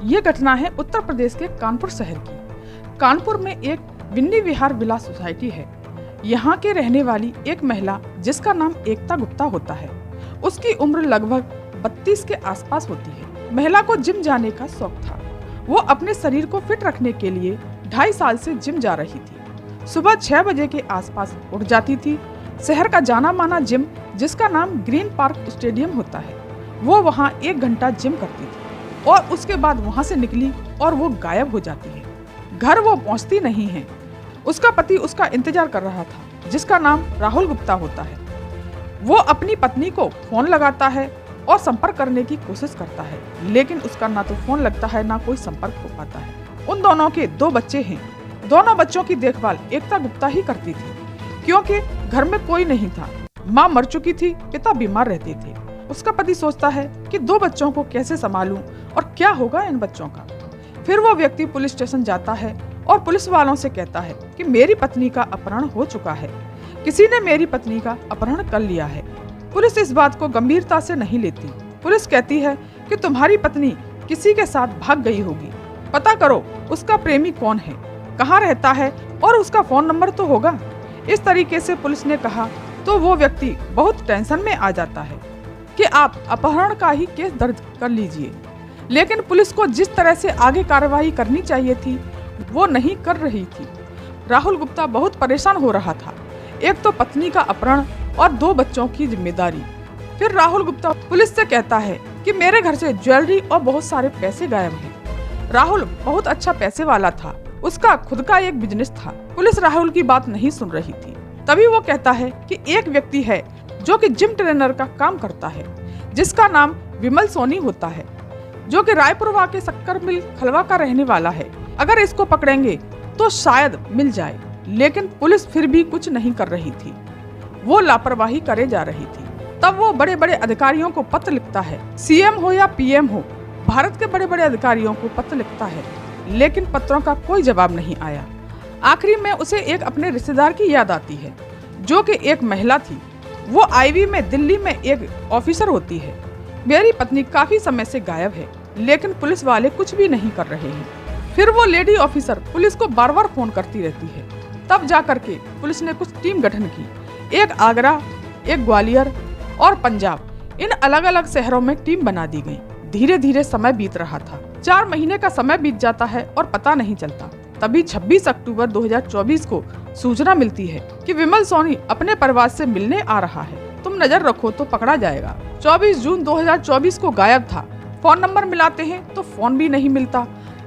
ये घटना है उत्तर प्रदेश के कानपुर शहर की। कानपुर में एक विन्नी विहार विला सोसाइटी है। यहाँ के रहने वाली एक महिला जिसका नाम एकता गुप्ता होता है, उसकी उम्र लगभग 32 के आसपास होती है। महिला को जिम जाने का शौक था। वो अपने शरीर को फिट रखने के लिए 2.5 साल से जिम जा रही थी। सुबह 6 बजे के आसपास उठ जाती थी। शहर का जाना माना जिम, जिसका नाम ग्रीन पार्क स्टेडियम होता है, वो वहाँ 1 घंटा जिम करती थी और उसके बाद वहाँ से निकली और वो गायब हो जाती है। घर वो पहुँचती नहीं है। उसका पति उसका इंतजार कर रहा था, जिसका नाम राहुल गुप्ता होता है। वो अपनी पत्नी को फोन लगाता है और संपर्क करने की कोशिश करता है, लेकिन उसका ना तो फोन लगता है ना कोई संपर्क हो पाता है। उन दोनों के 2 बच्चे हैं। दोनों बच्चों की देखभाल एकता गुप्ता ही करती थी, क्योंकि घर में कोई नहीं था। माँ मर चुकी थी, पिता बीमार रहते थे। उसका पति सोचता है कि 2 बच्चों को कैसे संभालूं और क्या होगा इन बच्चों का। फिर वो व्यक्ति पुलिस स्टेशन जाता है और पुलिस वालों से कहता है कि मेरी पत्नी का अपहरण हो चुका है, किसी ने मेरी पत्नी का अपहरण कर लिया है। पुलिस इस बात को गंभीरता से नहीं लेती। पुलिस कहती है कि तुम्हारी पत्नी किसी के साथ भाग गई होगी, पता करो उसका प्रेमी कौन है, कहाँ रहता है और उसका फोन नंबर तो होगा। इस तरीके से पुलिस ने कहा तो वो व्यक्ति बहुत टेंशन में आ जाता है कि आप अपहरण का ही केस दर्ज कर लीजिए। लेकिन पुलिस को जिस तरह से आगे कार्रवाई करनी चाहिए थी वो नहीं कर रही थी। राहुल गुप्ता बहुत परेशान हो रहा था। एक तो पत्नी का अपहरण और 2 बच्चों की जिम्मेदारी। फिर राहुल गुप्ता पुलिस से कहता है कि मेरे घर से ज्वेलरी और बहुत सारे पैसे गायब हैं। राहुल बहुत अच्छा पैसे वाला था, उसका खुद का एक बिजनेस था। पुलिस राहुल की बात नहीं सुन रही थी। तभी वो कहता है कि एक व्यक्ति है जो कि जिम ट्रेनर का काम करता है, जिसका नाम विमल सोनी होता है, जो कि रायपुरवा के शक्कर मिल खलवा का रहने वाला है। अगर इसको पकड़ेंगे तो शायद मिल जाए। लेकिन पुलिस फिर भी कुछ नहीं कर रही थी, वो लापरवाही करे जा रही थी। तब वो बड़े बड़े अधिकारियों को पत्र लिखता है, सीएम हो या पीएम हो, भारत के बड़े बड़े अधिकारियों को पत्र लिखता है, लेकिन पत्रों का कोई जवाब नहीं आया। आखिरी में उसे एक अपने रिश्तेदार की याद आती है, जो कि एक महिला थी। वो आईवी में दिल्ली में एक ऑफिसर होती है। मेरी पत्नी काफी समय से गायब है, लेकिन पुलिस वाले कुछ भी नहीं कर रहे हैं। फिर वो लेडी ऑफिसर पुलिस को बार बार फोन करती रहती है। तब जा करके पुलिस ने कुछ टीम गठन की। एक आगरा, एक ग्वालियर और पंजाब, इन अलग अलग शहरों में टीम बना दी गई। धीरे धीरे समय बीत रहा था। 4 महीने का समय बीत जाता है और पता नहीं चलता। तभी 26 अक्टूबर 2024 को सूचना मिलती है कि विमल सोनी अपने परिवार से मिलने आ रहा है, तुम नजर रखो तो पकड़ा जाएगा। 24 जून 2024 को गायब था। फोन नंबर मिलाते हैं तो फोन भी नहीं मिलता।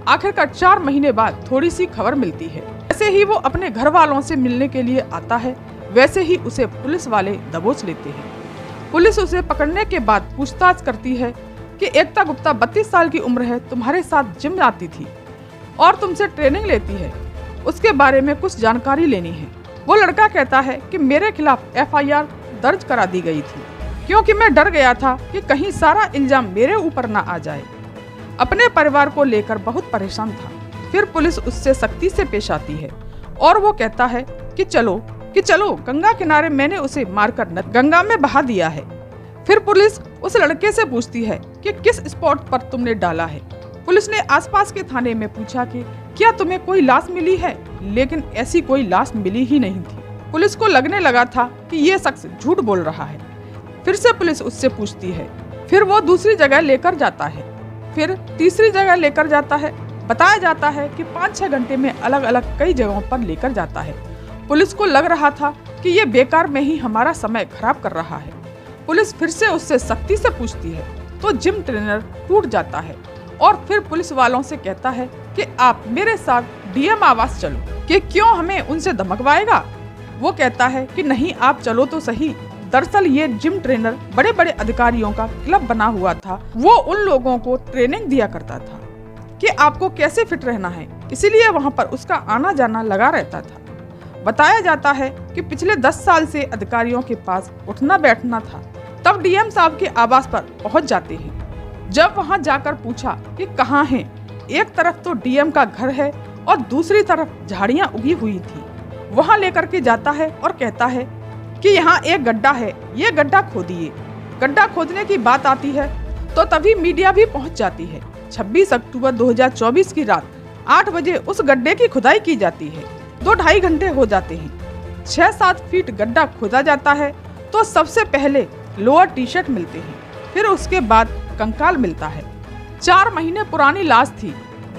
आखिरकार 4 महीने बाद थोड़ी सी खबर मिलती है। जैसे ही वो अपने घर वालों से मिलने के लिए आता है, वैसे ही उसे पुलिस वाले दबोच लेते हैं। पुलिस उसे पकड़ने के बाद पूछताछ करती है कि एकता गुप्ता 32 साल की उम्र है, तुम्हारे साथ जिम आती थी और तुमसे ट्रेनिंग लेती है, उसके बारे में कुछ जानकारी लेनी है। वो लड़का कहता है कि मेरे खिलाफ एफआईआर दर्ज करा दी गई थी, क्योंकि मैं डर गया था कि कहीं सारा इल्जाम मेरे ऊपर ना आ जाए। अपने परिवार को लेकर बहुत परेशान था। फिर पुलिस उससे सख्ती से पेश आती है और वो कहता है कि चलो गंगा किनारे, मैंने उसे मारकर गंगा में बहा दिया है। फिर पुलिस उस लड़के से पूछती है कि किस स्पॉट पर तुमने डाला है। पुलिस ने आसपास के थाने में पूछा कि क्या तुम्हें कोई लाश मिली है, लेकिन ऐसी कोई लाश मिली ही नहीं थी। पुलिस को लगने लगा था कि ये शख्स झूठ बोल रहा है। फिर से पुलिस उससे पूछती है। फिर वो दूसरी जगह लेकर जाता है, फिर तीसरी जगह लेकर जाता है। बताया जाता है कि 5-6 घंटे में अलग अलग कई जगहों पर लेकर जाता है। पुलिस को लग रहा था कि ये बेकार में ही हमारा समय खराब कर रहा है। पुलिस फिर से उससे सख्ती से पूछती है तो जिम ट्रेनर टूट जाता है और फिर पुलिस वालों से कहता है कि आप मेरे साथ डीएम आवास चलो, कि क्यों हमें उनसे धमकवाएगा। वो कहता है कि नहीं, आप चलो तो सही। दरअसल ये जिम ट्रेनर बड़े बड़े अधिकारियों का क्लब बना हुआ था। वो उन लोगों को ट्रेनिंग दिया करता था कि आपको कैसे फिट रहना है, इसीलिए वहाँ पर उसका आना जाना लगा रहता था। बताया जाता है कि पिछले 10 साल से अधिकारियों के पास उठना बैठना था। तब डीएम साहब के आवास पर पहुंच जाते हैं। जब वहां जाकर पूछा कि कहाँ हैं, एक तरफ तो डीएम का घर है और दूसरी तरफ झाड़ियां उगी हुई थी। वहां लेकर के जाता है और कहता है कि यहाँ एक गड्ढा है, ये गड्ढा खोदिए। गड्ढा खोदने की बात आती है तो तभी मीडिया भी पहुंच जाती है। 26 अक्टूबर 2024 की रात 8 बजे उस गड्ढे की खुदाई की जाती है। 2-2.5 घंटे हो जाते हैं। 6-7 फीट गड्ढा खोदा जाता है तो सबसे पहले लोअर टी शर्ट मिलते हैं, फिर उसके बाद कंकाल मिलता है। 4 महीने पुरानी लाश थी।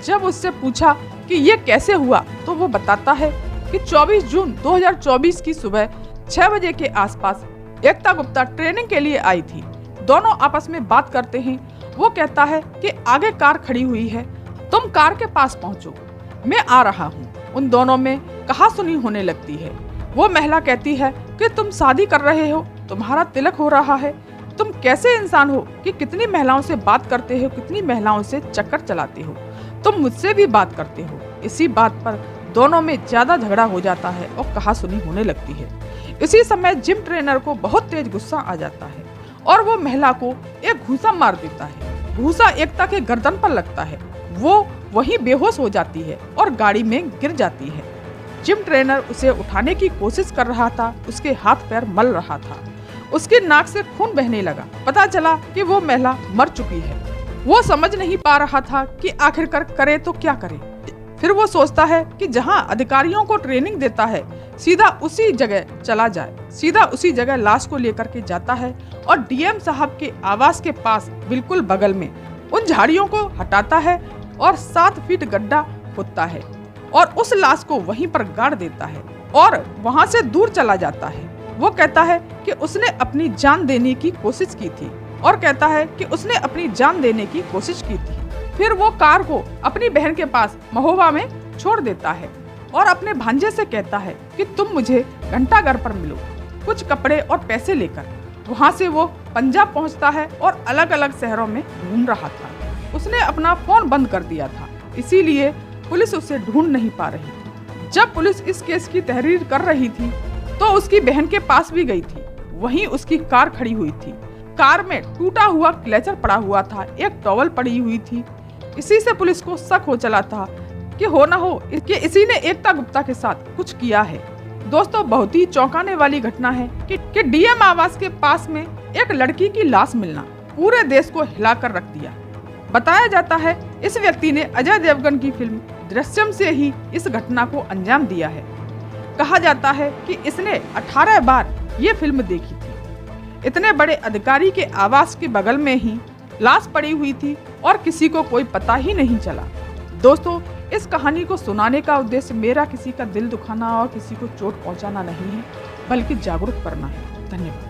जब उससे पूछा कि ये कैसे हुआ तो वो बताता है कि 24 जून 2024 की सुबह 6 बजे के आसपास एकता गुप्ता ट्रेनिंग के लिए आई थी। दोनों आपस में बात करते हैं। वो कहता है कि आगे कार खड़ी हुई है, तुम कार के पास पहुंचो, मैं आ रहा हूं। उन दोनों में कहासुनी होने लगती है। वो महिला कहती है कि तुम शादी कर रहे हो, तुम्हारा तिलक हो रहा है, तुम कैसे इंसान हो कि कितनी महिलाओं से बात करते हो, कितनी महिलाओं से चक्कर चलाते हो, तुम मुझसे भी बात करते हो। इसी बात पर दोनों में ज्यादा झगड़ा हो जाता है और कहासुनी होने लगती है। इसी समय जिम ट्रेनर को बहुत तेज गुस्सा आ जाता है और वो महिला को एक घूसा मार देता है। घूसा एकता के गर्दन पर लगता है। वो वहीं बेहोश हो जाती है और गाड़ी में गिर जाती है। जिम ट्रेनर उसे उठाने की कोशिश कर रहा था, उसके हाथ पैर मल रहा था, उसकी नाक से खून बहने लगा। पता चला कि वो महिला मर चुकी है। वो समझ नहीं पा रहा था कि आखिरकार करे तो क्या करे। फिर वो सोचता है कि जहां अधिकारियों को ट्रेनिंग देता है सीधा उसी जगह चला जाए। सीधा उसी जगह लाश को लेकर के जाता है और डीएम साहब के आवास के पास बिल्कुल बगल में उन झाड़ियों को हटाता है और 7 फीट गड्ढा खोदता है और उस लाश को वहीं पर गाड़ देता है और वहां से दूर चला जाता है। वो कहता है कि उसने अपनी जान देने की कोशिश की थी और कहता है कि उसने अपनी जान देने की कोशिश की थी। फिर वो कार को अपनी बहन के पास महोबा में छोड़ देता है और अपने भांजे से कहता है कि तुम मुझे घंटाघर पर मिलो कुछ कपड़े और पैसे लेकर। वहाँ से वो पंजाब पहुँचता है और अलग अलग शहरों में ढूंढ रहा था। उसने अपना फोन बंद कर दिया था, इसीलिए पुलिस उसे ढूंढ नहीं पा रही थी। जब पुलिस इस केस की तहरीर कर रही थी तो उसकी बहन के पास भी गई थी। वहीं उसकी कार खड़ी हुई थी। कार में टूटा हुआ क्लेचर पड़ा हुआ था, एक टॉवल पड़ी हुई थी। इसी से पुलिस को शक हो चला था कि हो ना हो कि इसी ने एकता गुप्ता के साथ कुछ किया है। दोस्तों, बहुत ही चौंकाने वाली घटना है कि डीएम आवास के पास में एक लड़की की लाश मिलना पूरे देश को हिलाकर रख दिया। बताया जाता है इस व्यक्ति ने अजय देवगन की फिल्म दृश्यम से ही इस घटना को अंजाम दिया है। कहा जाता है कि इसने 18 बार ये फिल्म देखी थी। इतने बड़े अधिकारी के आवास के बगल में ही लाश पड़ी हुई थी और किसी को कोई पता ही नहीं चला। दोस्तों, इस कहानी को सुनाने का उद्देश्य मेरा किसी का दिल दुखाना और किसी को चोट पहुंचाना नहीं है, बल्कि जागरूक करना है। धन्यवाद।